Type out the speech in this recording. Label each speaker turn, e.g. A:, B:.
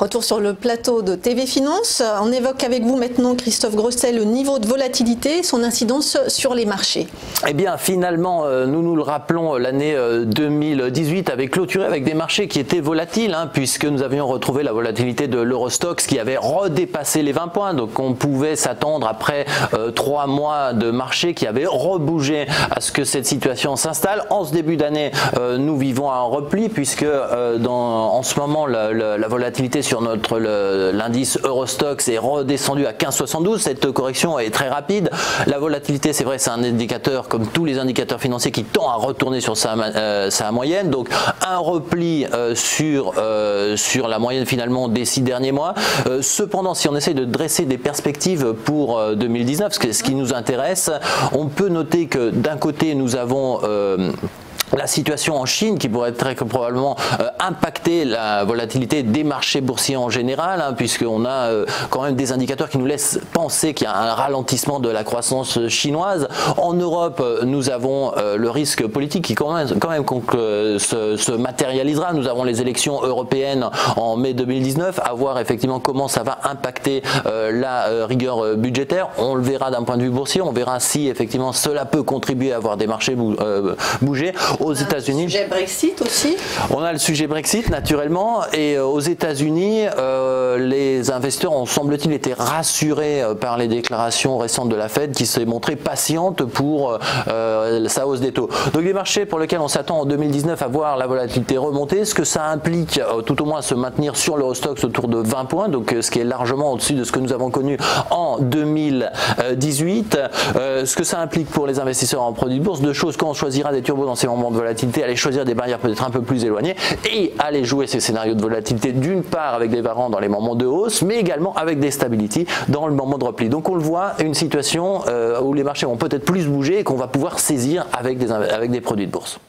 A: Retour sur le plateau de TV Finance. On évoque avec vous maintenant, Christophe Grosset, le niveau de volatilité et son incidence sur les marchés.
B: Eh bien, finalement, nous le rappelons, l'année 2018 avait clôturé avec des marchés qui étaient volatiles, puisque nous avions retrouvé la volatilité de l'Eurostoxx qui avait redépassé les 20 points. Donc, on pouvait s'attendre après 3 mois de marché qui avait rebougé à ce que cette situation s'installe. En ce début d'année, nous vivons un repli, puisque en ce moment, la volatilité sur l'indice Eurostoxx est redescendue à 15,72. Cette correction est très rapide. La volatilité, c'est vrai, c'est un indicateur comme tous les indicateurs financiers qui tend à retourner sur sa moyenne. Donc un repli sur la moyenne finalement des 6 derniers mois. Cependant, si on essaye de dresser des perspectives pour 2019, ce qui nous intéresse, on peut noter que d'un côté nous avons la situation en Chine qui pourrait très probablement impacter la volatilité des marchés boursiers en général, puisqu'on a quand même des indicateurs qui nous laissent penser qu'il y a un ralentissement de la croissance chinoise. En Europe, nous avons le risque politique qui quand même se matérialisera. Nous avons les élections européennes en mai 2019, à voir effectivement comment ça va impacter la rigueur budgétaire. On le verra d'un point de vue boursier, on verra si effectivement cela peut contribuer à avoir des marchés bouger. Aux États-Unis,
A: le sujet Brexit aussi.
B: On a le sujet Brexit naturellement, et aux États-Unis, les investisseurs ont semble-t-il été rassurés par les déclarations récentes de la Fed qui s'est montrée patiente pour sa hausse des taux. Donc des marchés pour lesquels on s'attend en 2019 à voir la volatilité remonter, ce que ça implique tout au moins se maintenir sur l'Eurostoxx autour de 20 points, donc ce qui est largement au-dessus de ce que nous avons connu en 2018. Ce que ça implique pour les investisseurs en produits de bourse, deux choses: quand on choisira des turbos dans ces moments de volatilité, aller choisir des barrières peut-être un peu plus éloignées et aller jouer ces scénarios de volatilité d'une part avec des varants dans les moments de hausse, mais également avec des stability dans le moment de repli. Donc on le voit, une situation où les marchés vont peut-être plus bouger et qu'on va pouvoir saisir avec des produits de bourse.